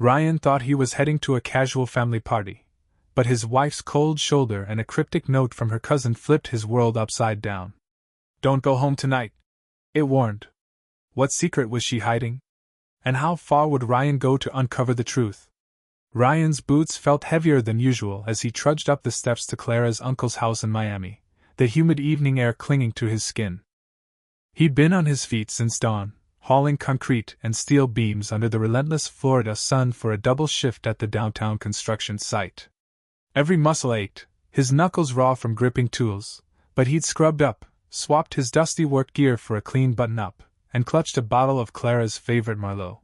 Ryan thought he was heading to a casual family party, but his wife's cold shoulder and a cryptic note from her cousin flipped his world upside down. "Don't go home tonight," it warned. What secret was she hiding? And how far would Ryan go to uncover the truth? Ryan's boots felt heavier than usual as he trudged up the steps to Clara's uncle's house in Miami, the humid evening air clinging to his skin. He'd been on his feet since dawn, hauling concrete and steel beams under the relentless Florida sun for a double shift at the downtown construction site. Every muscle ached, his knuckles raw from gripping tools, but he'd scrubbed up, swapped his dusty work gear for a clean button-up, and clutched a bottle of Clara's favorite Merlot.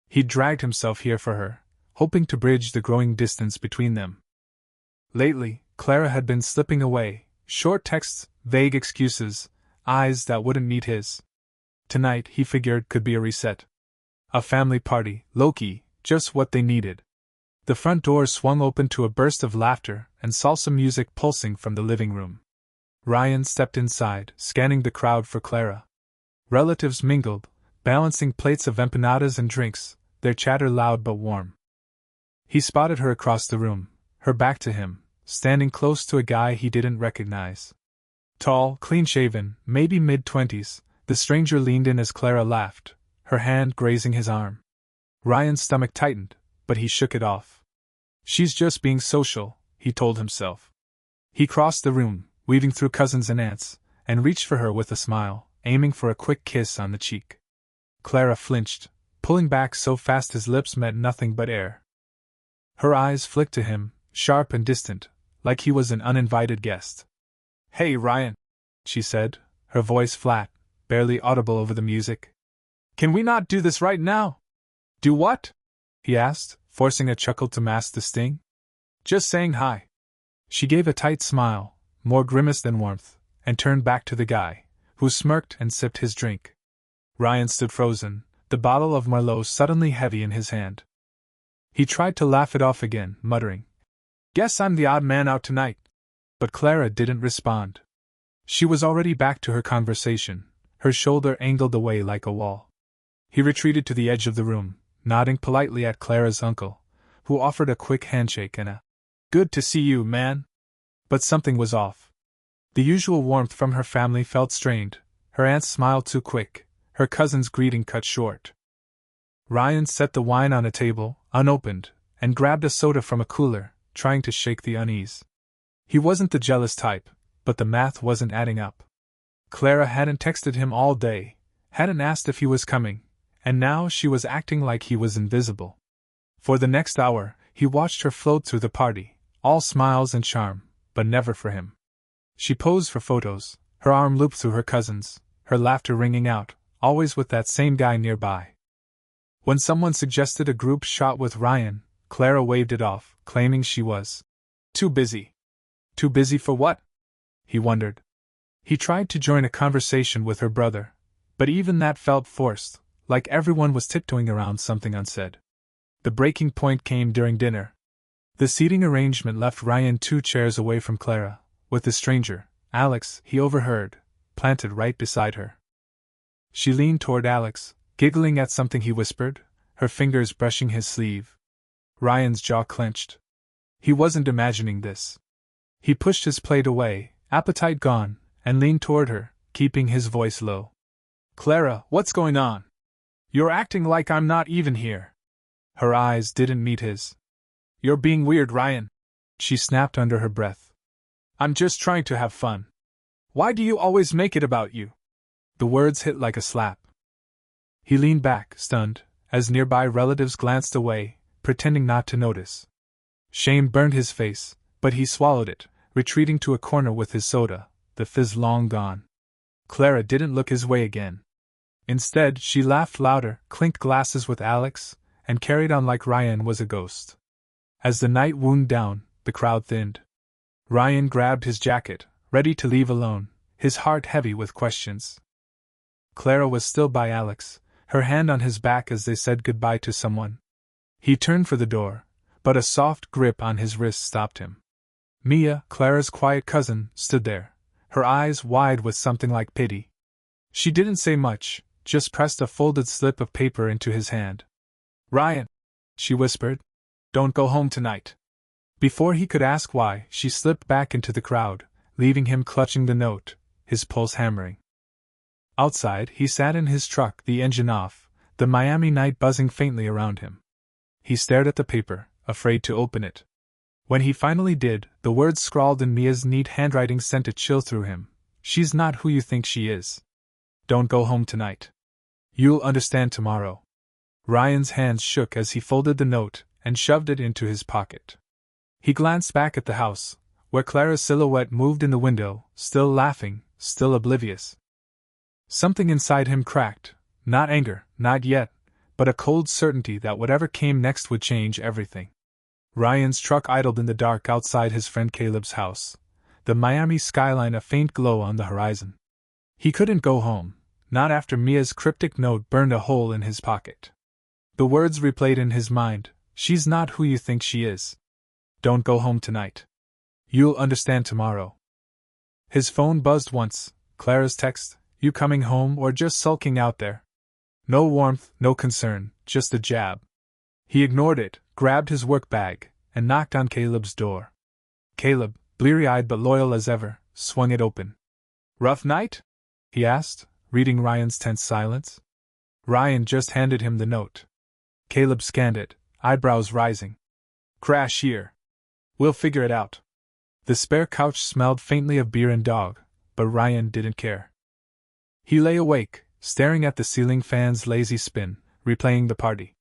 He'd dragged himself here for her, hoping to bridge the growing distance between them. Lately, Clara had been slipping away, short texts, vague excuses, eyes that wouldn't meet his. Tonight, he figured, could be a reset. A family party, low-key, just what they needed. The front door swung open to a burst of laughter and salsa music pulsing from the living room. Ryan stepped inside, scanning the crowd for Clara. Relatives mingled, balancing plates of empanadas and drinks, their chatter loud but warm. He spotted her across the room, her back to him, standing close to a guy he didn't recognize. Tall, clean-shaven, maybe mid-20s, the stranger leaned in as Clara laughed, her hand grazing his arm. Ryan's stomach tightened, but he shook it off. "She's just being social," he told himself. He crossed the room, weaving through cousins and aunts, and reached for her with a smile, aiming for a quick kiss on the cheek. Clara flinched, pulling back so fast his lips met nothing but air. Her eyes flicked to him, sharp and distant, like he was an uninvited guest. "Hey, Ryan," she said, her voice flat, barely audible over the music. "Can we not do this right now?" "Do what?" he asked, forcing a chuckle to mask the sting. "Just saying hi." She gave a tight smile, more grimace than warmth, and turned back to the guy, who smirked and sipped his drink. Ryan stood frozen, the bottle of Merlot suddenly heavy in his hand. He tried to laugh it off again, muttering, "Guess I'm the odd man out tonight." But Clara didn't respond. She was already back to her conversation, her shoulder angled away like a wall. He retreated to the edge of the room, nodding politely at Clara's uncle, who offered a quick handshake and a "Good to see you, man." But something was off. The usual warmth from her family felt strained, her aunt's smile too quick, her cousin's greeting cut short. Ryan set the wine on a table, unopened, and grabbed a soda from a cooler, trying to shake the unease. He wasn't the jealous type, but the math wasn't adding up. Clara hadn't texted him all day, hadn't asked if he was coming, and now she was acting like he was invisible. For the next hour, he watched her float through the party, all smiles and charm, but never for him. She posed for photos, her arm looped through her cousin's, her laughter ringing out, always with that same guy nearby. When someone suggested a group shot with Ryan, Clara waved it off, claiming she was too busy. Too busy for what? He wondered. He tried to join a conversation with her brother, but even that felt forced, like everyone was tiptoeing around something unsaid. The breaking point came during dinner. The seating arrangement left Ryan 2 chairs away from Clara, with the stranger, Alex, he overheard, planted right beside her. She leaned toward Alex, giggling at something he whispered, her fingers brushing his sleeve. Ryan's jaw clenched. He wasn't imagining this. He pushed his plate away, appetite gone, and leaned toward her, keeping his voice low. "Clara, what's going on? You're acting like I'm not even here." Her eyes didn't meet his. "You're being weird, Ryan," she snapped under her breath. "I'm just trying to have fun. Why do you always make it about you?" The words hit like a slap. He leaned back, stunned, as nearby relatives glanced away, pretending not to notice. Shame burned his face, but he swallowed it, retreating to a corner with his soda, the fizz long gone. Clara didn't look his way again. Instead, she laughed louder, clinked glasses with Alex, and carried on like Ryan was a ghost. As the night wound down, the crowd thinned. Ryan grabbed his jacket, ready to leave alone, his heart heavy with questions. Clara was still by Alex, her hand on his back as they said goodbye to someone. He turned for the door, but a soft grip on his wrist stopped him. Mia, Clara's quiet cousin, stood there, her eyes wide with something like pity. She didn't say much, just pressed a folded slip of paper into his hand. "Ryan," she whispered. Don't go home tonight. Before he could ask why, she slipped back into the crowd, leaving him clutching the note, his pulse hammering. Outside, he sat in his truck, the engine off, the Miami night buzzing faintly around him. He stared at the paper, afraid to open it. When he finally did, the words scrawled in Mia's neat handwriting sent a chill through him. She's not who you think she is. Don't go home tonight. You'll understand tomorrow. Ryan's hands shook as he folded the note and shoved it into his pocket. He glanced back at the house, where Clara's silhouette moved in the window, still laughing, still oblivious. Something inside him cracked, not anger, not yet, but a cold certainty that whatever came next would change everything. Ryan's truck idled in the dark outside his friend Caleb's house, the Miami skyline a faint glow on the horizon. He couldn't go home, not after Mia's cryptic note burned a hole in his pocket. The words replayed in his mind, she's not who you think she is. Don't go home tonight. You'll understand tomorrow. His phone buzzed once, Clara's text, you coming home or just sulking out there? No warmth, no concern, just a jab. He ignored it, grabbed his work bag, and knocked on Caleb's door. Caleb, bleary-eyed but loyal as ever, swung it open. Rough night? He asked, reading Ryan's tense silence. Ryan just handed him the note. Caleb scanned it, eyebrows rising. Crash here. We'll figure it out. The spare couch smelled faintly of beer and dog, but Ryan didn't care. He lay awake, staring at the ceiling fan's lazy spin, replaying the party.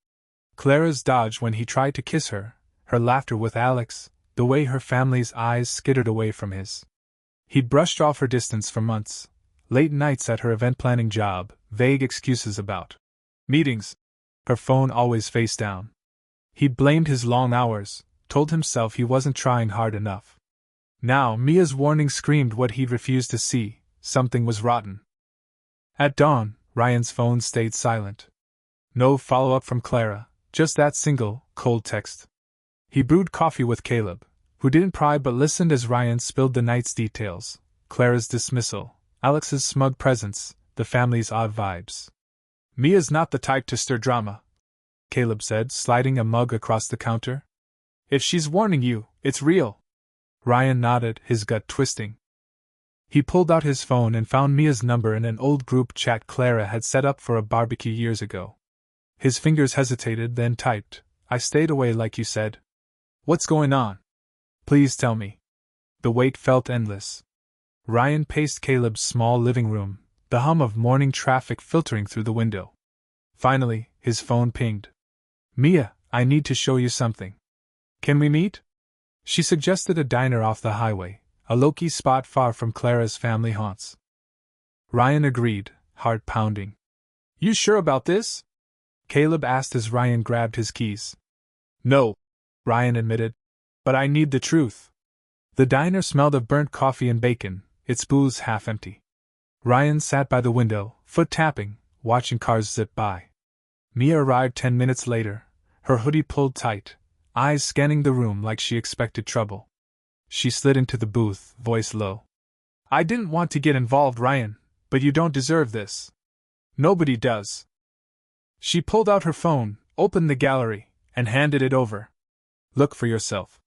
Clara's dodge when he tried to kiss her, her laughter with Alex, the way her family's eyes skittered away from his. He'd brushed off her distance for months, late nights at her event-planning job, vague excuses about meetings, her phone always face down. He'd blamed his long hours, told himself he wasn't trying hard enough. Now Mia's warning screamed what he'd refused to see, something was rotten. At dawn, Ryan's phone stayed silent. No follow-up from Clara, just that single, cold text. He brewed coffee with Caleb, who didn't pry but listened as Ryan spilled the night's details, Clara's dismissal, Alex's smug presence, the family's odd vibes. Mia's not the type to stir drama, Caleb said, sliding a mug across the counter. If she's warning you, it's real. Ryan nodded, his gut twisting. He pulled out his phone and found Mia's number in an old group chat Clara had set up for a barbecue years ago. His fingers hesitated, then typed, I stayed away like you said. What's going on? Please tell me. The wait felt endless. Ryan paced Caleb's small living room, the hum of morning traffic filtering through the window. Finally, his phone pinged. Mia, I need to show you something. Can we meet? She suggested a diner off the highway, a low-key spot far from Clara's family haunts. Ryan agreed, heart pounding. You sure about this? Caleb asked as Ryan grabbed his keys. No, Ryan admitted, but I need the truth. The diner smelled of burnt coffee and bacon, its booze half empty. Ryan sat by the window, foot tapping, watching cars zip by. Mia arrived 10 minutes later, her hoodie pulled tight, eyes scanning the room like she expected trouble. She slid into the booth, voice low. I didn't want to get involved, Ryan, but you don't deserve this. Nobody does. She pulled out her phone, opened the gallery, and handed it over. Look for yourself.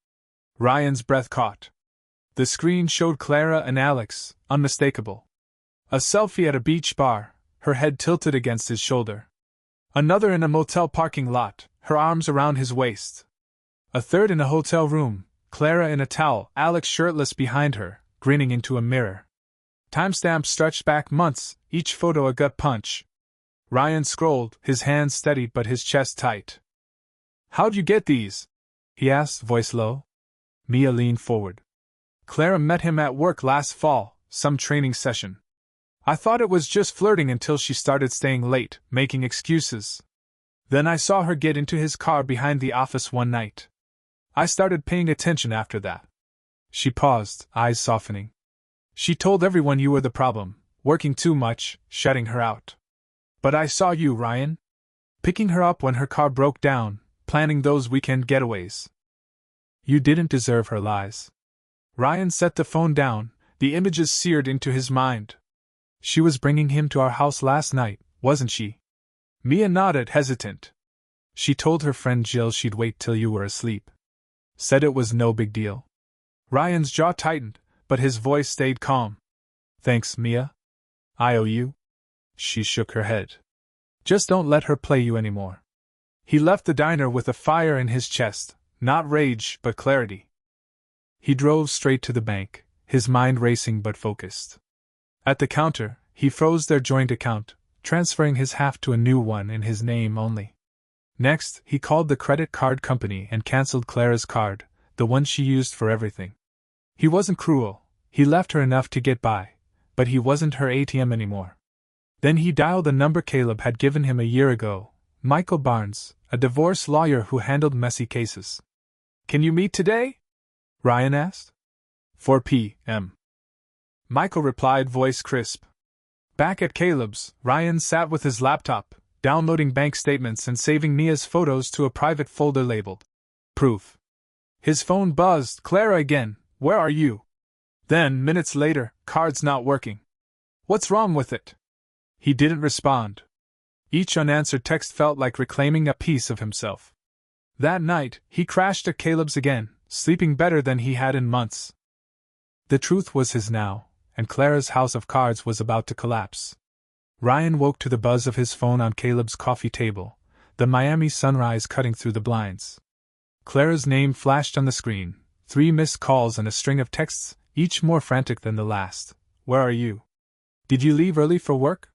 Ryan's breath caught. The screen showed Clara and Alex, unmistakable. A selfie at a beach bar, her head tilted against his shoulder. Another in a motel parking lot, her arms around his waist. A third in a hotel room, Clara in a towel, Alex shirtless behind her, grinning into a mirror. Timestamps stretched back months, each photo a gut punch. Ryan scrolled, his hands steady but his chest tight. How'd you get these? He asked, voice low. Mia leaned forward. Clara met him at work last fall, some training session. I thought it was just flirting until she started staying late, making excuses. Then I saw her get into his car behind the office one night. I started paying attention after that. She paused, eyes softening. She told everyone you were the problem, working too much, shutting her out. But I saw you, Ryan. Picking her up when her car broke down, planning those weekend getaways. You didn't deserve her lies. Ryan set the phone down, the images seared into his mind. She was bringing him to our house last night, wasn't she? Mia nodded, hesitant. She told her friend Jill she'd wait till you were asleep. Said it was no big deal. Ryan's jaw tightened, but his voice stayed calm. Thanks, Mia. I owe you. She shook her head. Just don't let her play you anymore. He left the diner with a fire in his chest, not rage but clarity. He drove straight to the bank, his mind racing but focused. At the counter, he froze their joint account, transferring his half to a new one in his name only. Next, he called the credit card company and cancelled Clara's card, the one she used for everything. He wasn't cruel, he left her enough to get by, but he wasn't her ATM anymore. Then he dialed the number Caleb had given him a year ago, Michael Barnes, a divorce lawyer who handled messy cases. Can you meet today? Ryan asked. 4 p.m. Michael replied, voice crisp. Back at Caleb's, Ryan sat with his laptop, downloading bank statements and saving Mia's photos to a private folder labeled Proof. His phone buzzed. Clara again, where are you? Then, minutes later, card's not working. What's wrong with it? He didn't respond. Each unanswered text felt like reclaiming a piece of himself. That night, he crashed at Caleb's again, sleeping better than he had in months. The truth was his now, and Clara's house of cards was about to collapse. Ryan woke to the buzz of his phone on Caleb's coffee table, the Miami sunrise cutting through the blinds. Clara's name flashed on the screen, 3 missed calls and a string of texts, each more frantic than the last. Where are you? Did you leave early for work?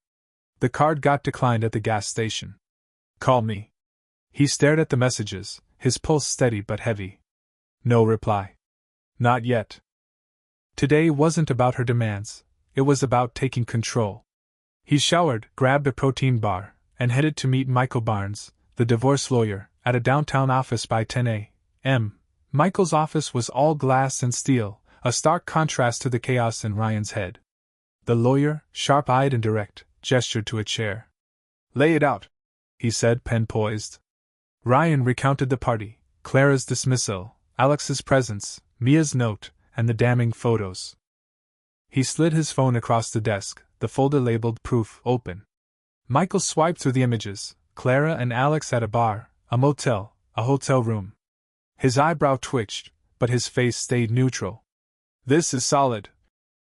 The card got declined at the gas station. Call me. He stared at the messages, his pulse steady but heavy. No reply. Not yet. Today wasn't about her demands, it was about taking control. He showered, grabbed a protein bar, and headed to meet Michael Barnes, the divorce lawyer, at a downtown office by 10 a.m. Michael's office was all glass and steel, a stark contrast to the chaos in Ryan's head. The lawyer, sharp-eyed and direct, gestured to a chair. Lay it out, he said, pen poised. Ryan recounted the party, Clara's dismissal, Alex's presence, Mia's note, and the damning photos. He slid his phone across the desk, the folder labeled Proof open. Michael swiped through the images, Clara and Alex at a bar, a motel, a hotel room. His eyebrow twitched, but his face stayed neutral. This is solid,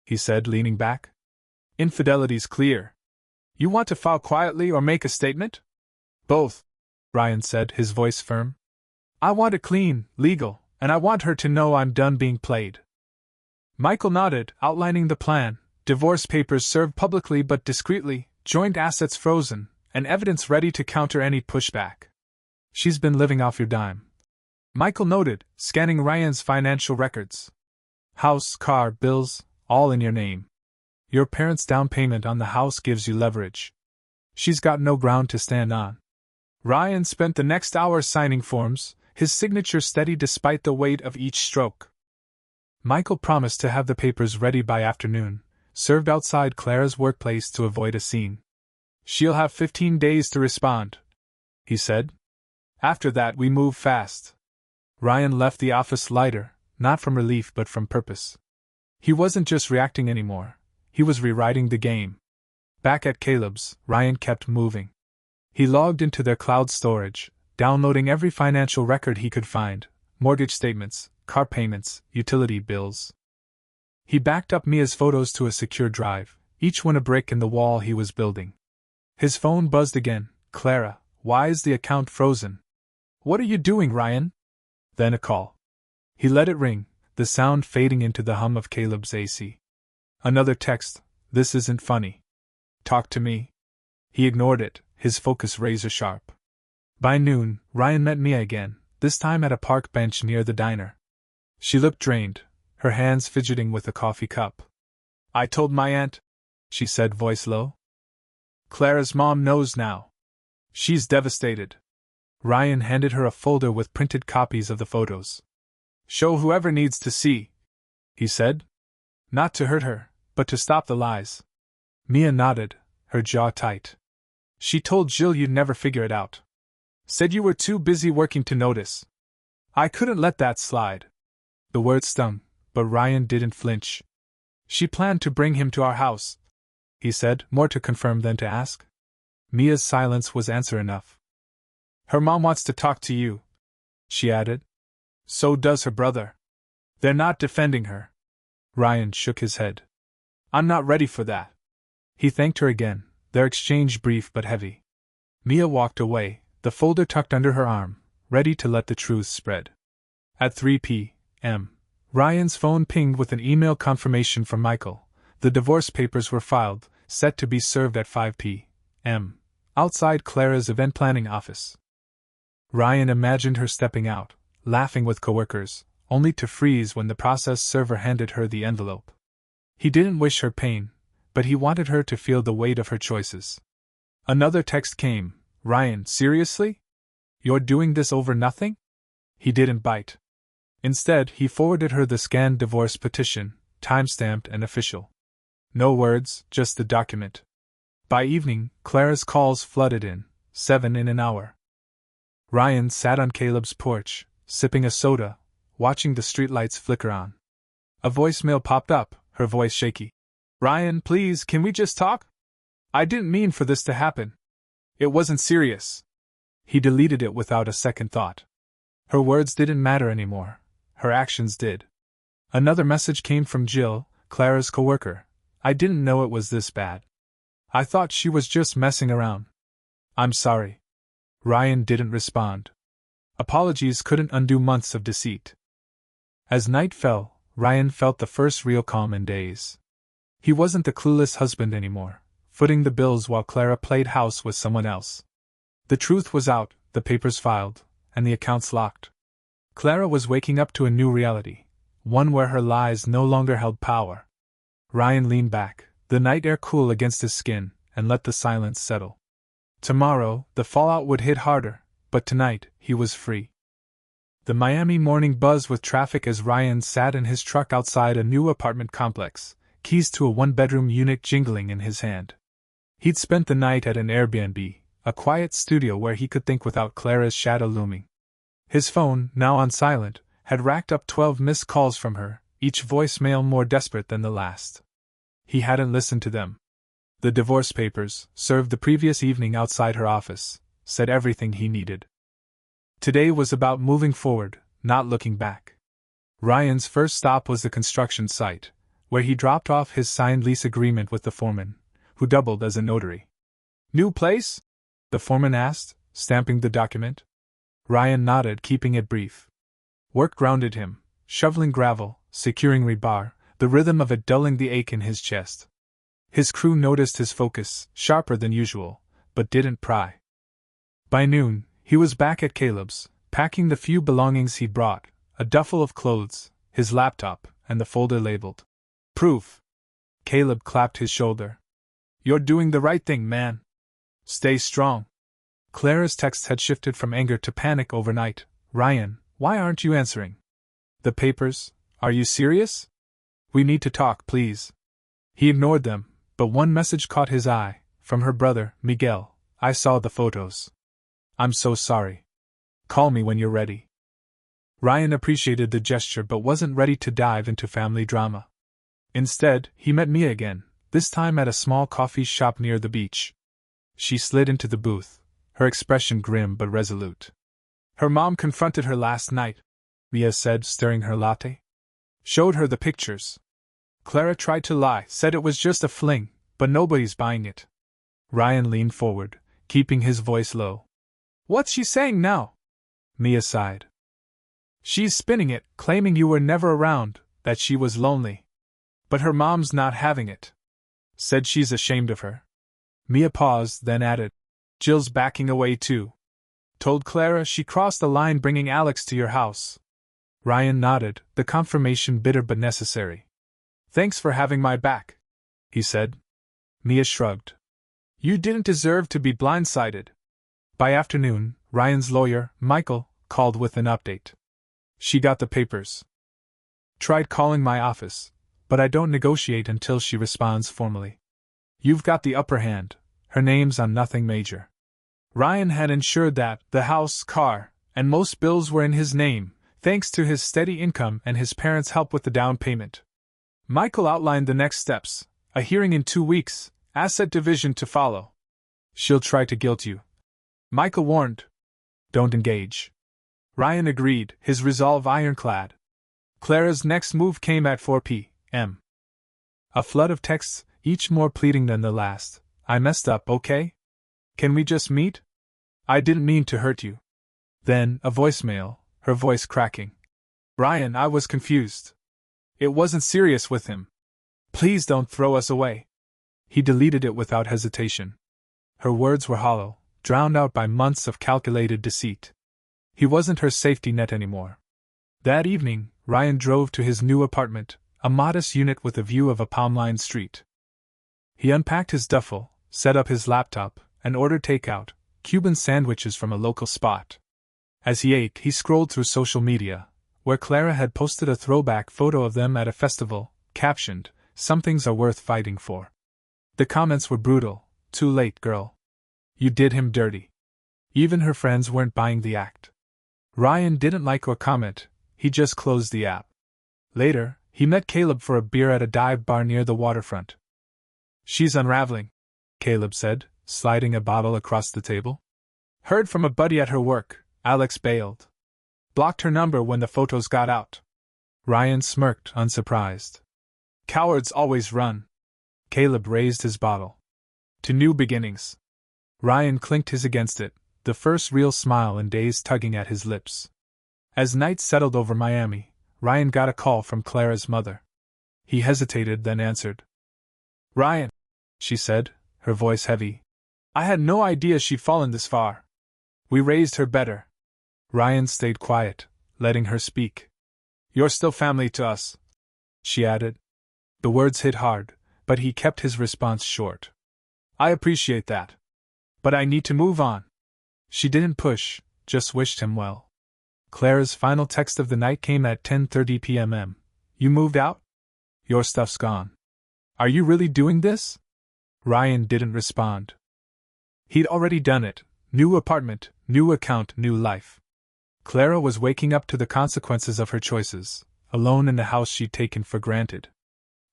he said, leaning back. Infidelity's clear. You want to file quietly or make a statement? Both, Ryan said, his voice firm. I want it clean, legal, and I want her to know I'm done being played. Michael nodded, outlining the plan. Divorce papers served publicly but discreetly, joint assets frozen, and evidence ready to counter any pushback. She's been living off your dime, Michael noted, scanning Ryan's financial records. House, car, bills, all in your name. Your parents' down payment on the house gives you leverage. She's got no ground to stand on. Ryan spent the next hour signing forms, his signature steady despite the weight of each stroke. Michael promised to have the papers ready by afternoon, served outside Clara's workplace to avoid a scene. She'll have 15 days to respond, he said. After that we move fast. Ryan left the office lighter, not from relief but from purpose. He wasn't just reacting anymore, he was rewriting the game. Back at Caleb's, Ryan kept moving. He logged into their cloud storage, downloading every financial record he could find, mortgage statements, car payments, utility bills. He backed up Mia's photos to a secure drive, each one a brick in the wall he was building. His phone buzzed again. Clara, why is the account frozen? What are you doing, Ryan? Then a call. He let it ring, the sound fading into the hum of Caleb's AC. Another text, this isn't funny. Talk to me. He ignored it, his focus razor sharp. By noon, Ryan met Mia again, this time at a park bench near the diner. She looked drained, her hands fidgeting with a coffee cup. I told my aunt, she said, voice low. Clara's mom knows now. She's devastated. Ryan handed her a folder with printed copies of the photos. Show whoever needs to see, he said. Not to hurt her, but to stop the lies. Mia nodded, her jaw tight. She told Jill you'd never figure it out. Said you were too busy working to notice. I couldn't let that slide. The word stung, but Ryan didn't flinch. She planned to bring him to our house, he said, more to confirm than to ask. Mia's silence was answer enough. Her mom wants to talk to you, she added. So does her brother. They're not defending her. Ryan shook his head. I'm not ready for that. He thanked her again, their exchange brief but heavy. Mia walked away, the folder tucked under her arm, ready to let the truth spread. At 3 p.m., Ryan's phone pinged with an email confirmation from Michael. The divorce papers were filed, set to be served at 5 p.m., outside Clara's event planning office. Ryan imagined her stepping out, laughing with coworkers, only to freeze when the process server handed her the envelope. He didn't wish her pain, but he wanted her to feel the weight of her choices. Another text came. Ryan, seriously? You're doing this over nothing? He didn't bite. Instead, he forwarded her the scanned divorce petition, time-stamped and official. No words, just the document. By evening, Clara's calls flooded in, 7 in an hour. Ryan sat on Caleb's porch, sipping a soda, watching the streetlights flicker on. A voicemail popped up, her voice shaky. Ryan, please, can we just talk? I didn't mean for this to happen. It wasn't serious. He deleted it without a second thought. Her words didn't matter anymore. Her actions did. Another message came from Jill, Clara's coworker. I didn't know it was this bad. I thought she was just messing around. I'm sorry. Ryan didn't respond. Apologies couldn't undo months of deceit. As night fell, Ryan felt the first real calm in days. He wasn't the clueless husband anymore, footing the bills while Clara played house with someone else. The truth was out, the papers filed, and the accounts locked. Clara was waking up to a new reality, one where her lies no longer held power. Ryan leaned back, the night air cool against his skin, and let the silence settle. Tomorrow, the fallout would hit harder, but tonight, he was free. The Miami morning buzzed with traffic as Ryan sat in his truck outside a new apartment complex, keys to a one-bedroom unit jingling in his hand. He'd spent the night at an Airbnb, a quiet studio where he could think without Clara's shadow looming. His phone, now on silent, had racked up 12 missed calls from her, each voicemail more desperate than the last. He hadn't listened to them. The divorce papers, served the previous evening outside her office, said everything he needed. Today was about moving forward, not looking back. Ryan's first stop was the construction site, where he dropped off his signed lease agreement with the foreman, who doubled as a notary. New place? The foreman asked, stamping the document. Ryan nodded, keeping it brief. Work grounded him, shoveling gravel, securing rebar, the rhythm of it dulling the ache in his chest. His crew noticed his focus, sharper than usual, but didn't pry. By noon, he was back at Caleb's, packing the few belongings he'd brought, a duffel of clothes, his laptop, and the folder labeled Proof. Caleb clapped his shoulder. You're doing the right thing, man. Stay strong. Clara's text had shifted from anger to panic overnight. Ryan, why aren't you answering? The papers? Are you serious? We need to talk, please. He ignored them, but one message caught his eye, from her brother, Miguel. I saw the photos. I'm so sorry. Call me when you're ready. Ryan appreciated the gesture but wasn't ready to dive into family drama. Instead, he met Mia again, this time at a small coffee shop near the beach. She slid into the booth, her expression grim but resolute. Her mom confronted her last night, Mia said, stirring her latte. Showed her the pictures. Clara tried to lie, said it was just a fling, but nobody's buying it. Ryan leaned forward, keeping his voice low. What's she saying now? Mia sighed. She's spinning it, claiming you were never around, that she was lonely. But her mom's not having it. Said she's ashamed of her. Mia paused, then added, Jill's backing away too. Told Clara she crossed the line bringing Alex to your house. Ryan nodded, the confirmation bitter but necessary. Thanks for having my back, he said. Mia shrugged. You didn't deserve to be blindsided. By afternoon, Ryan's lawyer, Michael, called with an update. She got the papers. Tried calling my office, but I don't negotiate until she responds formally. You've got the upper hand, her name's on nothing major. Ryan had ensured that the house, car, and most bills were in his name, thanks to his steady income and his parents' help with the down payment. Michael outlined the next steps, a hearing in 2 weeks, asset division to follow. She'll try to guilt you, Michael warned. Don't engage. Ryan agreed, his resolve ironclad. Clara's next move came at 4 p.m. A flood of texts, each more pleading than the last. I messed up, okay? Can we just meet? I didn't mean to hurt you. Then, a voicemail, her voice cracking. Ryan, I was confused. It wasn't serious with him. Please don't throw us away. He deleted it without hesitation. Her words were hollow, drowned out by months of calculated deceit. He wasn't her safety net anymore. That evening, Ryan drove to his new apartment, a modest unit with a view of a palm-lined street. He unpacked his duffel, set up his laptop, and ordered takeout, Cuban sandwiches from a local spot. As he ate, he scrolled through social media, where Clara had posted a throwback photo of them at a festival, captioned, "Some things are worth fighting for." The comments were brutal. Too late, girl. You did him dirty. Even her friends weren't buying the act. Ryan didn't like or comment, he just closed the app. Later, he met Caleb for a beer at a dive bar near the waterfront. She's unraveling, Caleb said, sliding a bottle across the table. Heard from a buddy at her work, Alex bailed. Blocked her number when the photos got out. Ryan smirked, unsurprised. Cowards always run. Caleb raised his bottle. To new beginnings. Ryan clinked his against it, the first real smile in days tugging at his lips. As night settled over Miami, Ryan got a call from Clara's mother. He hesitated, then answered. Ryan, she said, her voice heavy. I had no idea she'd fallen this far. We raised her better. Ryan stayed quiet, letting her speak. You're still family to us, she added. The words hit hard, but he kept his response short. I appreciate that. But I need to move on. She didn't push, just wished him well. Clara's final text of the night came at 10:30 p.m. You moved out? Your stuff's gone. Are you really doing this? Ryan didn't respond. He'd already done it. New apartment, new account, new life. Clara was waking up to the consequences of her choices, alone in the house she'd taken for granted.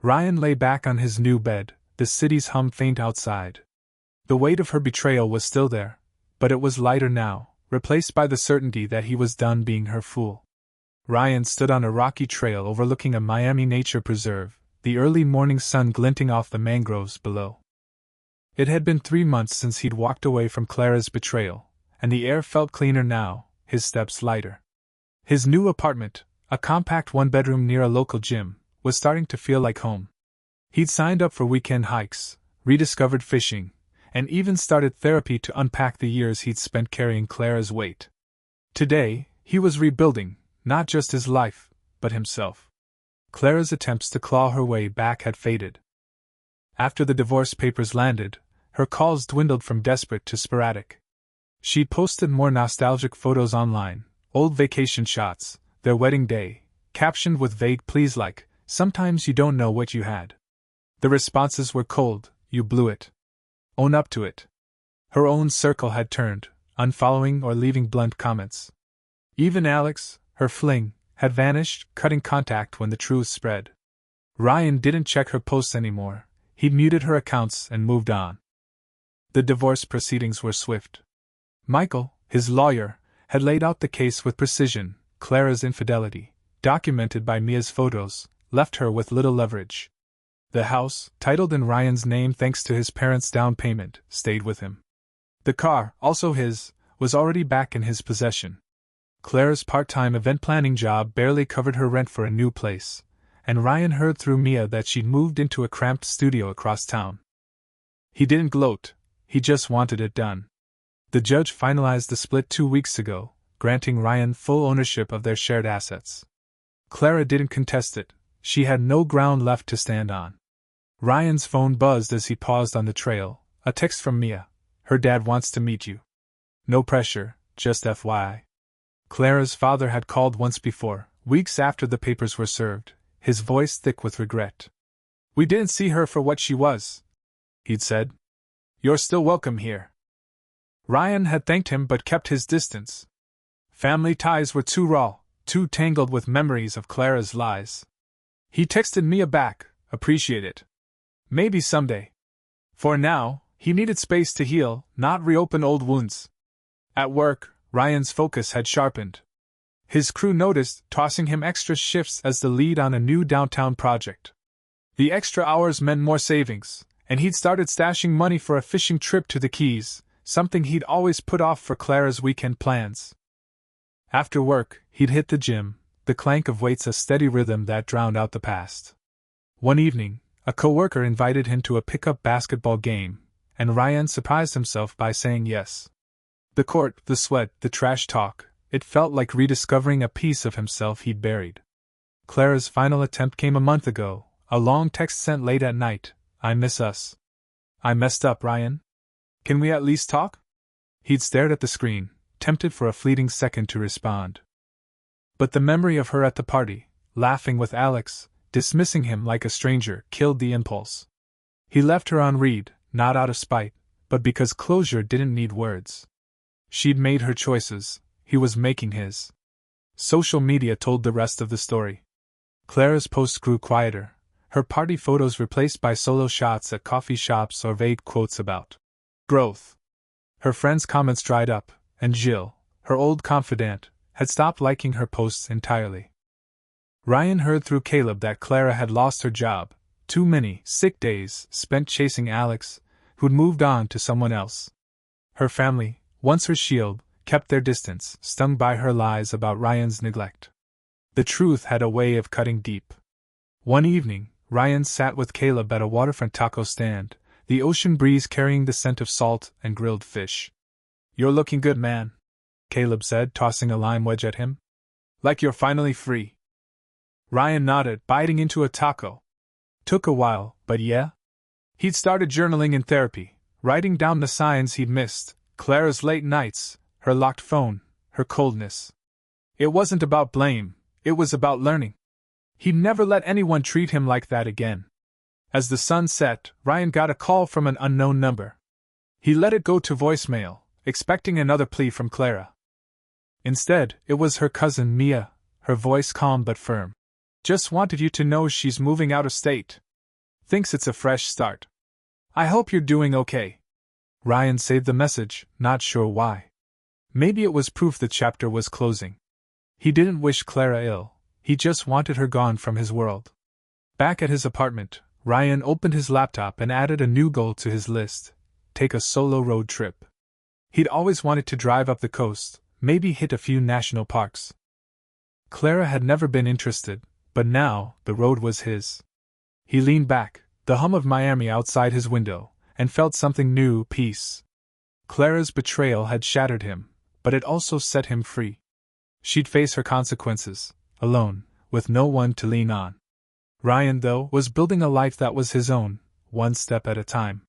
Ryan lay back on his new bed, the city's hum faint outside. The weight of her betrayal was still there, but it was lighter now, replaced by the certainty that he was done being her fool. Ryan stood on a rocky trail overlooking a Miami nature preserve, the early morning sun glinting off the mangroves below. It had been 3 months since he'd walked away from Clara's betrayal, and the air felt cleaner now, his steps lighter. His new apartment, a compact one-bedroom near a local gym, was starting to feel like home. He'd signed up for weekend hikes, rediscovered fishing, and even started therapy to unpack the years he'd spent carrying Clara's weight. Today, he was rebuilding, not just his life, but himself. Clara's attempts to claw her way back had faded. After the divorce papers landed, her calls dwindled from desperate to sporadic. She'd posted more nostalgic photos online, old vacation shots, their wedding day, captioned with vague pleas like, "Sometimes you don't know what you had." The responses were cold, "You blew it. Own up to it." Her own circle had turned, unfollowing or leaving blunt comments. Even Alex, her fling, had vanished, cutting contact when the truth spread. Ryan didn't check her posts anymore. He'd muted her accounts and moved on. The divorce proceedings were swift. Michael, his lawyer, had laid out the case with precision. Clara's infidelity, documented by Mia's photos, left her with little leverage. The house, titled in Ryan's name thanks to his parents' down payment, stayed with him. The car, also his, was already back in his possession. Clara's part-time event planning job barely covered her rent for a new place, and Ryan heard through Mia that she'd moved into a cramped studio across town. He didn't gloat, he just wanted it done. The judge finalized the split 2 weeks ago, granting Ryan full ownership of their shared assets. Clara didn't contest it, she had no ground left to stand on. Ryan's phone buzzed as he paused on the trail, a text from Mia. Her dad wants to meet you. No pressure, just FYI. Clara's father had called once before, weeks after the papers were served, his voice thick with regret. We didn't see her for what she was, he'd said. You're still welcome here. Ryan had thanked him but kept his distance. Family ties were too raw, too tangled with memories of Clara's lies. He texted Mia back, appreciate it. Maybe someday. For now, he needed space to heal, not reopen old wounds. At work, Ryan's focus had sharpened. His crew noticed, tossing him extra shifts as the lead on a new downtown project. The extra hours meant more savings, and he'd started stashing money for a fishing trip to the Keys, something he'd always put off for Clara's weekend plans. After work, he'd hit the gym, the clank of weights a steady rhythm that drowned out the past. One evening, a coworker invited him to a pickup basketball game, and Ryan surprised himself by saying yes. The court, the sweat, the trash talk, it felt like rediscovering a piece of himself he'd buried. Clara's final attempt came a month ago, a long text sent late at night. "I miss us. I messed up, Ryan. Can we at least talk?" He'd stared at the screen, tempted for a fleeting second to respond. But the memory of her at the party, laughing with Alex, dismissing him like a stranger, killed the impulse. He left her on read, not out of spite, but because closure didn't need words. She'd made her choices, he was making his. Social media told the rest of the story. Clara's posts grew quieter, her party photos replaced by solo shots at coffee shops or vague quotes about growth. Her friends' comments dried up, and Jill, her old confidant, had stopped liking her posts entirely. Ryan heard through Caleb that Clara had lost her job, too many sick days spent chasing Alex, who'd moved on to someone else. Her family, once her shield, kept their distance, stung by her lies about Ryan's neglect. The truth had a way of cutting deep. One evening, Ryan sat with Caleb at a waterfront taco stand, the ocean breeze carrying the scent of salt and grilled fish. "You're looking good, man," Caleb said, tossing a lime wedge at him. "Like you're finally free." Ryan nodded, biting into a taco. Took a while, but yeah. He'd started journaling in therapy, writing down the signs he'd missed, Clara's late nights, her locked phone, her coldness. It wasn't about blame, it was about learning. He'd never let anyone treat him like that again. As the sun set, Ryan got a call from an unknown number. He let it go to voicemail, expecting another plea from Clara. Instead, it was her cousin Mia, her voice calm but firm. "Just wanted you to know she's moving out of state. Thinks it's a fresh start. I hope you're doing okay." Ryan saved the message, not sure why. Maybe it was proof the chapter was closing. He didn't wish Clara ill, he just wanted her gone from his world. Back at his apartment, Ryan opened his laptop and added a new goal to his list: take a solo road trip. He'd always wanted to drive up the coast, maybe hit a few national parks. Clara had never been interested, but now, the road was his. He leaned back, the hum of Miami outside his window, and felt something new: peace. Clara's betrayal had shattered him, but it also set him free. She'd face her consequences, alone, with no one to lean on. Ryan, though, was building a life that was his own, one step at a time.